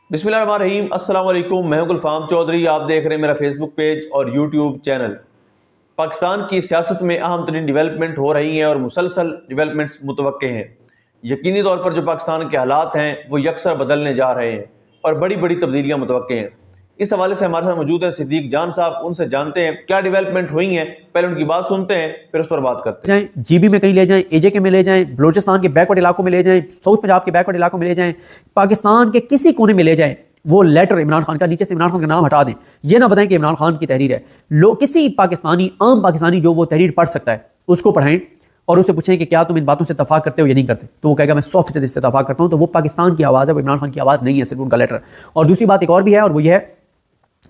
बिस्मिल्लाहिर्रहमानिर्रहीम। अस्सलाम वालेकुम। मैं हूं गुलफाम चौधरी। आप देख रहे हैं मेरा फेसबुक पेज और यूट्यूब चैनल। पाकिस्तान की सियासत में अहम तरीन डेवलपमेंट हो रही हैं और मुसलसल डेवलपमेंट्स मुतवक्के हैं। यकीनी तौर पर जो पाकिस्तान के हालात हैं वो यकसर बदलने जा रहे हैं और बड़ी बड़ी तब्दीलियाँ मुतवक्के हैं। इस हवाले से हमारे साथ मौजूद हैं सिद्दीक जान साहब। उनसे जानते हैं क्या डेवलपमेंट हुई हैं, पहले उनकी बात सुनते हैं फिर उस पर बात करते हैं। जीबी में कहीं ले जाएं, एजे के में ले जाएं, बलोचिस्तान के बैकवर्ड इलाकों में ले जाएं, साउथ पंजाब के बैकवर्ड इलाकों में ले जाएं, पाकिस्तान के किसी कोने में ले जाएं, वो लेटर इमरान खान का नीचे से इमरान खान का नाम हटा दें। ये ना बताएं कि इमरान खान की तहरीर है। लोग किसी पाकिस्तानी आम पाकिस्तानी जो वो तहरीर पढ़ सकता है उसको पढ़ाएं और उससे पूछें कि क्या तुम इन बातों से इत्तफाक करते हो या नहीं करते, तो वो कहेगा मैं 100% इससे इत्तफाक करता हूं। तो वो पाकिस्तान की आवाज़ है, वो इमरान खान की आवाज़ नहीं है, सिर्फ उनका लेटर। और दूसरी बात एक और भी है, और वो ये है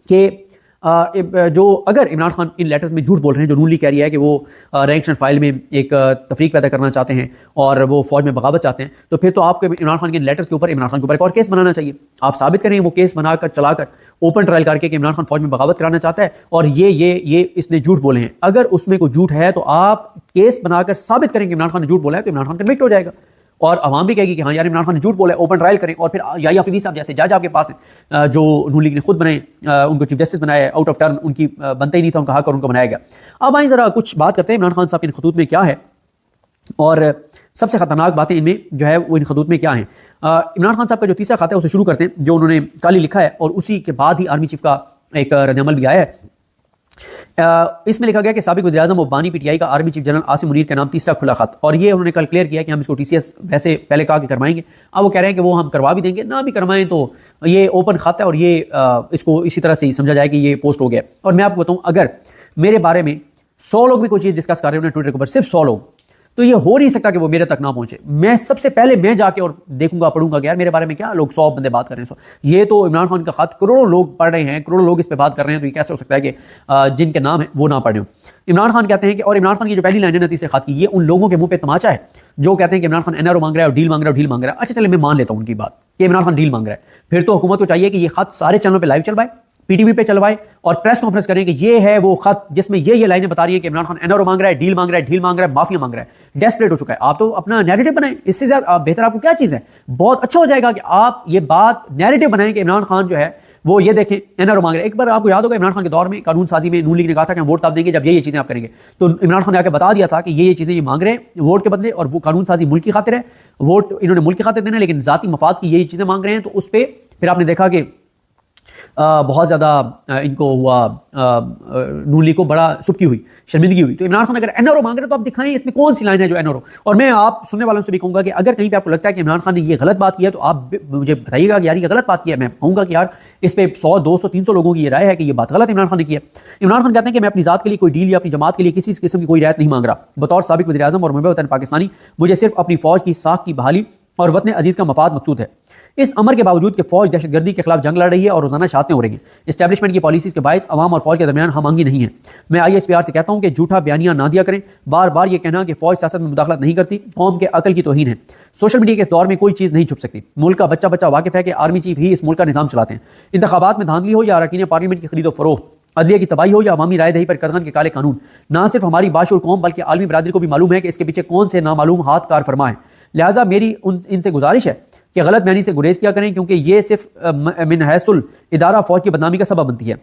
कि जो अगर इमरान खान इन लेटर्स में झूठ बोल रहे हैं, जो नून लीग कह रही है कि वो रैंक एंड फाइल में एक तफरीक पैदा करना चाहते हैं और वो फौज में बगावत चाहते हैं, तो फिर तो आपको इमरान खान के लेटर्स के ऊपर इमरान खान के ऊपर एक और केस बनाना चाहिए। आप साबित करें वो केस बनाकर चलाकर ओपन ट्रायल करके कि इमरान खान फौज में बगावत कराना चाहता है और ये इसने झूठ बोले हैं। अगर उसमें कोई झूठ है तो आप केस बनाकर साबित करें कि इमरान खान ने झूठ बोला है, तो इमरान खान कन्विक्ट हो जाएगा और अवाम भी कहेगी कि हाँ यार इमरान खान ने झूठ बोला है। ओपन ट्रायल करें और फिर या हफीज़ी साहब जैसे जज आपके पास हैं, जो नून लीग ने खुद बनाए, उनको चीफ जस्टिस बनाया है, आउट ऑफ टर्न उनकी बनता ही नहीं था, उनका हक और उनको बनाया गया। अब आइए ज़रा कुछ बात करते हैं इमरान खान साहब के इन खतूत में क्या है और सबसे खतरनाक बातें इनमें जो है वो इन खतूत में क्या है। इमरान खान साहब का जो तीसरा खाता है उसे शुरू करते हैं, जो उन्होंने कल ही लिखा है और उसी के बाद ही आर्मी चीफ का एक रद्दअमल भी आया है। इसमें लिखा गया कि साबिक वज़ीर-ए-आज़म बानी पीटीआई का army chief general Asim Munir के नाम तीसरा खुला खत, और ये उन्होंने कल क्लियर किया कि हम इसको टीसीएस वैसे पहले कहा कि करवाएंगे, अब वो कह रहे हैं कि वो हम करवा भी देंगे, ना भी करवाएं तो ये ओपन खत है और ये इसको इसी तरह से ही समझा जाए कि ये पोस्ट हो गया। और मैं आपको बताऊं, अगर मेरे बारे में 100 लोग भी कोई चीज़ डिस्कस कर रहे हैं ट्विटर के ऊपर, सिर्फ 100 लोग, तो ये हो नहीं सकता कि वो मेरे तक ना पहुंचे। मैं सबसे पहले मैं जाके और देखूंगा, पढ़ूंगा कि यार मेरे बारे में क्या लोग 100 बंदे बात कर रहे हैं। ये तो इमरान खान का खत करोड़ों लोग पढ़ रहे हैं, करोड़ों लोग इस पे बात कर रहे हैं, तो ये कैसे हो सकता है कि जिनके नाम है वो ना पढ़े हो। इमरान खान कहते हैं कि, और इमरान खान की जो पहली लाइन है तीसरे खत की, ये उन लोगों के मुंह पे तमाचा है जो कहते हैं कि इमरान खान एनआरओ मांग रहा है और डील मांग रहा है और डील मांग रहा है। अच्छा चले मैं मान लेता हूं उनकी बात कि इमरान खान डील मांग रहा है, फिर तो हुकूमत को चाहिए कि ये खत सारे चैनलों पर लाइव चलवाए, पीटीवी पे चलवाए और प्रेस कॉन्फ्रेंस करें कि ये है वो खत जिसमें ये लाइनें बता रही है कि इमरान खान एनआरओ मांग रहा है, डील मांग रहा है, ढील मांग रहा है, माफिया मांग रहा है, डेस्परेट हो चुका है। आप तो अपना नैरेटिव बनाएं, इससे ज्यादा बेहतर आपको क्या चीज है। बहुत अच्छा हो जाएगा कि आप ये बात नैरेटिव बनाएं कि इमरान खान जो है वो ये देखें एनआरओ मांग रहे हैं। एक बार आपको याद होगा इमरान खान के दौर में कानून साजी में नून लीग ने कहा था कि हम वोट तब देंगे जब ये चीजें आप करेंगे, तो इमरान खान ने आके बता दिया था कि ये चीजें ये मांग रहे हैं वोट के बदले, और वो कानून साजी मुल्क की खातिर है, वोट इन्होंने मुल्क की खातिर देना है, लेकिन जाती मफाद की ये चीजें मांग रहे हैं। तो उस पर फिर आपने देखा कि बहुत ज़्यादा इनको हुआ, नून लीग को बड़ा सुबकी हुई, शर्मिंदगी हुई। तो इमरान खान अगर एनआरओ मांग रहे हैं तो आप दिखाएं इसमें कौन सी लाइन है जो एनआरओ। और मैं आप सुनने वालों से भी कहूंगा कि अगर कहीं पे आपको लगता है कि इमरान खान ने ये गलत बात की है तो आप मुझे बताइएगा कि यार ये गलत बात की है। मैं कहूंगा कि यार इस पर 100 200 300 लोगों की ये राय है कि ये बात गलत इमरान खान ने की है। इमरान खान कहते हैं कि मैं अपनी जात के लिए कोई डील या अपनी जमात के लिए किसी किस्म की कोई रियायत नहीं मांग रहा। बतौर साबिक वज़ीर-ए-आज़म और महबूब वतन पाकिस्तानी मुझे सिर्फ अपनी फौज की साख की बहाली और वतन अजीज का मफाद मकसूद है। इस अमर के बावजूद कि फौज दहशतगर्दी के खिलाफ जंग लड़ रही है और रोजाना शहादतें हो रही हैं, एस्टैब्लिशमेंट की पॉलिसीज के बायस अवाम और फौज के दरमियान हम आंगी नहीं है। मैं ISPR से कहता हूं कि झूठा बयानियां ना दिया करें। बार बार ये कहना कि फौज सियासत में मुदाखलत नहीं करती कौम के अकल की तौहीन है। सोशल मीडिया के इस दौर में कोई चीज नहीं छुप सकती। मुल्क का बच्चा बच्चा वाकिफ है कि आर्मी चीफ ही इस मुल्क का निजाम चलाते हैं। इंतखाबात में धांधली हो या अरकान पार्लियामेंट की खरीदो फरोख्त, अदलिया की तबाही हो या अवामी राय दही पर कदगन के काले कानून, ना सिर्फ हमारी बाशूर कौम बल्कि आलमी बरादरी को भी मालूम है कि इसके पीछे कौन से नामालूम हाथ कार फरमा है। लिहाजा मेरी इनसे गुजारिश है कि गलत बयानी से गुरेज किया करें, क्योंकि ये सिर्फ मिन हैसुल इदारा फौज की बदनामी का सबब बनती है।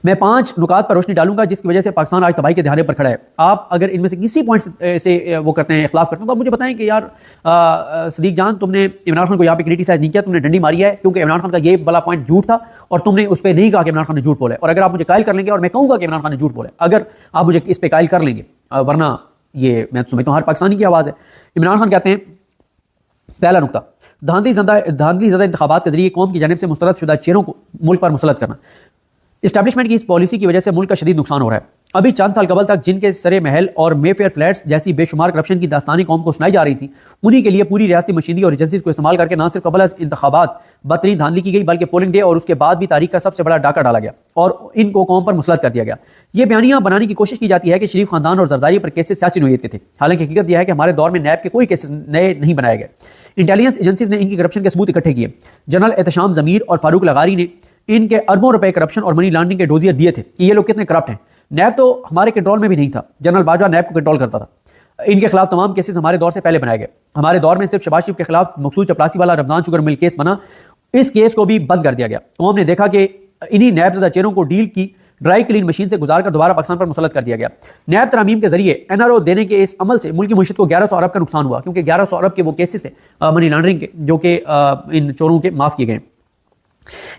मैं 5 नुकात पर रोशनी डालूंगा जिसकी वजह से पाकिस्तान आज तबाही के दहाने पर खड़ा है। आप अगर इनमें से किसी पॉइंट से वो करते हैं, इख्लाफ करते हैं, तो आप मुझे बताएं कि यार सदीक जान तुमने इमरान खान को यहाँ पे क्रिटिसाइज नहीं किया, तुमने डंडी मारी है क्योंकि इमरान खान का ये वाला पॉइंट झूठ था और तुमने उस पर नहीं कहा कि इमरान खान ने झूठ बोला है। और अगर आप मुझे कायल कर लेंगे और मैं कहूँगा कि इमरान खान ने झूठ बोला है, अगर आप मुझे इस पर कायल कर लेंगे, वरना ये मैं समझता हूँ हर पाकिस्तानी की आवाज़ है। इमरान खान कहते हैं पहला नुकता, धांधली ज़्यादा इंतखाबात के जरिए कौम की जानिब से मुस्तरद शुदा चेहरों को मुल्क पर मुसलत करना। इस्टेब्लिशमेंट की इस पॉलिसी की वजह से मुल्क का शदीद नुकसान हो रहा है। अभी चंद साल कबल तक जिनके सरे महल और मेफेयर फ्लैट्स जैसी बेशुमार करप्शन की दास्तानी कौम को सुनाई जा रही थी, उन्हीं के लिए पूरी रियासती मशीनरी और एजेंसीज को इस्तेमाल करके न सिर्फ कबल इंतखाबात बदतरीन धांधली की गई, बल्कि पोलिंग डे और उसके बाद भी तारीख का सबसे बड़ा डाका डाला गया और इनको कौम पर मुसलत कर दिया गया। ये बयानियां बनाने की कोशिश की जाती है कि शरीफ खानदान और जरदारी पर केसेस सियासी नोयत के थे। हालांकि हकीकत यह है कि हमारे दौर में नैब के कोई केसेस नए नहीं बनाए गए। इंटेलिजेंस एजेंसीज ने इनकी करप्शन के सबूत इकट्ठे किए। जनरल एहतशाम ज़मीर और फारूक लगारी ने इनके अरबों रुपए करप्शन और मनी लॉन्ड्रिंग के डोजियर दिए थे कि ये लोग कितने करप्ट हैं। नैब तो हमारे कंट्रोल में भी नहीं था, जनरल बाजवा नैब को कंट्रोल करता था। इनके खिलाफ तमाम केसेस हमारे दौर से पहले बनाए गए। हमारे दौर में सिर्फ शबाज शरीफ के खिलाफ मकसूद चपरासी वाला रमजान शुगर मिल केस बना इस केस को भी बंद कर दिया गया। कौम ने देखा कि इन्हीं नैब चेहरों को डील की ड्राई क्लीन मशीन से गुजारकर दोबारा पाकिस्तान पर मुसल्लत कर दिया गया। नैब तरामीम के जरिए एनआरओ देने के इस अमल से मुल्की मुशीयत को 1100 अरब का नुकसान हुआ, क्योंकि 1100 अरब के वो केसेस थे मनी लॉन्ड्रिंग के, जो कि इन चोरों के माफ किए गए।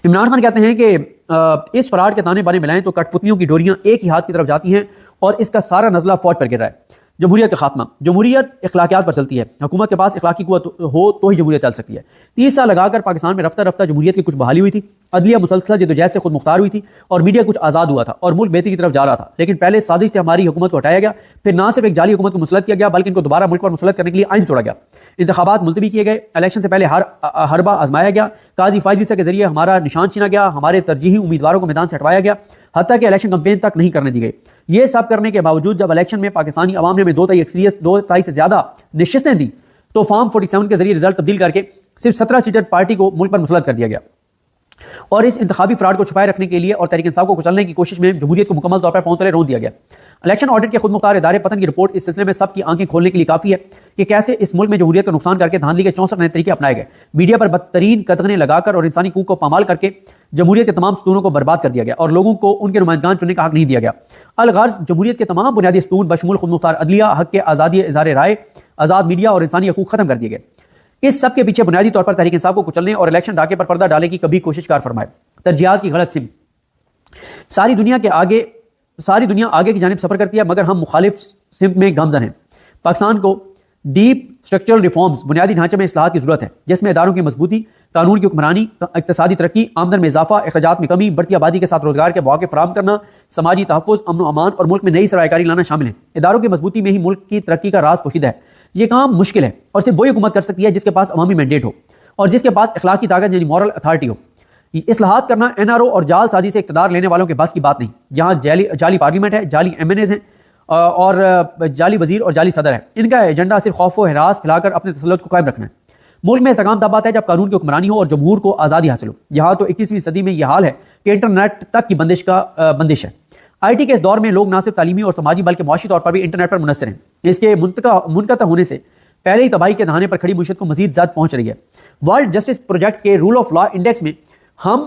इमरान खान कहते हैं कि इस फराड के ताने बाने मिलाएं तो कठपुतलियों की डोरियां एक ही हाथ की तरफ जाती हैं और इसका सारा नजला फौज पर गिर रहा है। जमहूरियत का खात्मा, जमहूरियत इखलाकियात पर चलती है। हुकूमत के पास इखलाकी कुव्वत हो तो ही जमहूरियत चल सकती है। 30 साल लगाकर पाकिस्तान में रफ्ता रफ्ता जमहूरियत की कुछ बहाली हुई थी, अदलिया मुसलसल जदोजहद से खुद मुख्तार हुई थी और मीडिया कुछ आज़ाद हुआ था और मुल्क बेहतरी की तरफ जा रहा था। लेकिन पहले साजिश से हमारी हुकूमत को हटाया गया, फिर ना सिर्फ एक जाली हुकूमत को मुसलत किया गया बल्कि इनको दोबारा मुल्क पर मुसलत करने के लिए आइन तोड़ा गया। इंतखाबात मुलतवी किए गए, इलेक्शन से पहले हरबा आजमाया गया, काजी फायजी के जरिए हमारा निशान छीना गया, हमारे तरजीही उम्मीदवारों को मैदान से हटवाया गया, हत्ता कि इलेक्शन कैंपेन तक नहीं करने दी गई। ये सब करने के बावजूद जब इलेक्शन में पाकिस्तानी अवाम ने हमें 2 से ज्यादा नशिस्तें दी तो फॉर्म 47 के जरिए रिजल्ट तब्दील करके सिर्फ 17 सीटेड पार्टी को मुल्क पर मुसलत कर दिया गया। और इस इंतखाबी फ्रॉड को छुपाए रखने के लिए और तहरीक इंसाफ को कुचलने की कोशिश में जमहूरियत को मुकम्मल तौर पर पांव तले रोक दिया गया। इलेक्शन ऑडिट के खुद मुख्तार इदारे पतन की रिपोर्ट इस सिलसिले में सबकी आंखें खोलने के लिए काफी है कि कैसे इस मुल्क में जमहूरियत का नुकसान करके धांधली के 64 नए तरीके अपनाए गए। मीडिया पर बदतरीन कतगने लगाकर और इंसानी हकूक को पामाल करके जमहूरियत के तमाम स्तूनों को बर्बाद कर दिया गया और लोगों को उनके नुमाइंदगान चुनने का हक नहीं दिया गया। अलगर्ज जमहूरियत के तमाम बुनियादी स्तून बशमूल खुद मुख्तार अदलिया, हक के आज़ादी इज़हार राय, आज़ाद मीडिया और इंसानी हकूक खत्म कर दिए गए। इस सब के पीछे बुनियादी तौर पर तहरीक इंसाफ को कुचलने और इलेक्शन डाके पर पर्दा डालने की कभी कोशिश कार फरमाए। तरजीहात की गलत सिम, सारी दुनिया आगे की जानिब सफर करती है मगर हम मुखालिफ सिमत में गामजन हैं। पाकिस्तान को डीप स्ट्रक्चरल रिफॉर्म्स, बुनियादी ढांचे में इस्लाहात की जरूरत है जिसमें इदारों की मजबूती, कानून की हुक्मरानी, इक्तिसादी तरक्की, आमदन में इजाफा, अखराजात में कमी, बढ़ती आबादी के साथ रोजगार के मौके फराहम करना, समाजी तहफ़्फ़ुज़, अमन अमान और मुल्क में नई सरमायाकारी लाना शामिल है। इदारों की मजबूती में ही मुल्क की तरक्की का राज पोशीदा है। यह काम मुश्किल है और सिर्फ वही हुकूमत कर सकती है जिसके पास अवामी मैंडेट हो और जिसके पास इखलाकी ताकत यानी मॉरल अथॉरिटी हो। इस्लाहात करना एनआरओ और जाल साजी से इक़्तिदार लेने वालों के बस की बात नहीं। यहाँ जाली पार्लियामेंट है, जाली एमएनएज़ हैं और जाली वजीर और जाली सदर है। इनका एजेंडा सिर्फ खौफ व हरास फैलाकर अपने तसल्लुत को कायम रखना है। मुल्क में इस्तेकाम तब आता है जब कानून की हुक्मरानी हो और जमहूर को आज़ादी हासिल हो। यहाँ तो 21वीं सदी में यह हाल है कि इंटरनेट तक की बंदिश है। IT के इस दौर में लोग न सिर्फ तालीमी और समाजी बल्कि मुआशी तौर पर भी इंटरनेट पर मुनसर हैं। इसके मुनक़ता होने से पहले ही तबाही के दहाने पर खड़ी मुशीयत को मजीद ज़्यादा पहुंच रही है। वर्ल्ड जस्टिस प्रोजेक्ट के रूल ऑफ लॉ इंडेक्स में हम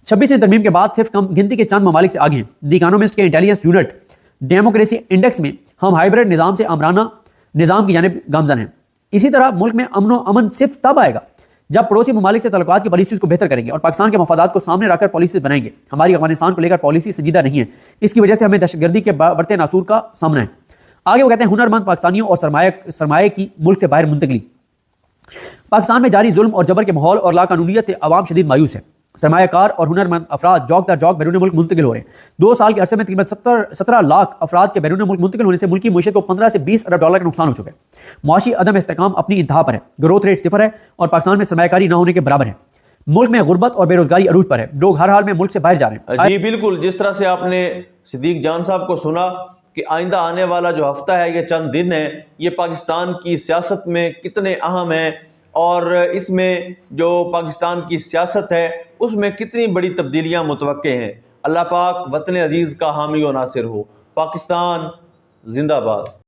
26वीं तरमीम के बाद सिर्फ कम गिनती के चंद ममालिक से आगे हैं। द इकोनॉमिस्ट के इंटेलिजेंस यूनिट डेमोक्रेसी इंडेक्स में हम हाइब्रिड निज़ाम से आमराना निज़ाम की जानिब गामजन हैं। इसी तरह मुल्क में अमन सिर्फ तब आएगा जब पड़ोसी ममालिक से तल्लुकात की पॉलिसीज़ को बेहतर करेंगे और पाकिस्तान के मफादात को सामने रखकर पॉलिसीज़ बनाएंगे। हमारी अफगानिस्तान को लेकर पॉलिसी संजीदा नहीं है, इसकी वजह से हमें दहशतगर्दी के बढ़ते नासूर का सामना है। आगे वो कहते हैं हुनरमंद पाकिस्तानियों और सरमाए की मुल्क से बाहर मुंतकली। पाकिस्तान में जारी जुल्म और जबर के माहौल और लाकानूनियत से अवाम शदीद मायूस है। सरमायाकार और हुनरमंद अफराद जौक दर जौक बैरून मुल्क मुंतकिल हो रहे हैं। 2 साल के अरसे में तकरीबन 17 लाख अफराद के बैरून मुल्क मुंतकिल होने से मुल्क की मुशीयत को 15 से 20 अरब डॉलर का नुकसान हो चुका है। मुआशी अदम इस्तेकाम अपनी इंतहा पर है, ग्रोथ रेट 0 है और पाकिस्तान में सरमायाकारी न होने के बराबर है। मुल्क में गुर्बत और बेरोजगारी अरूज पर है, लोग हर हाल में मुल्क से बाहर जा रहे हैं। जी बिल्कुल, जिस तरह से आपने सिद्दीक जान साहब को सुना कि आइंदा आने वाला जो हफ्ता है, ये चंद दिन है, ये पाकिस्तान की सियासत में कितने अहम है और इसमें जो पाकिस्तान की सियासत है उसमें कितनी बड़ी तब्दीलियां मुतवक्के हैं। अल्लाह पाक वतन अजीज़ का हामी व नासिर हो। पाकिस्तान जिंदाबाद।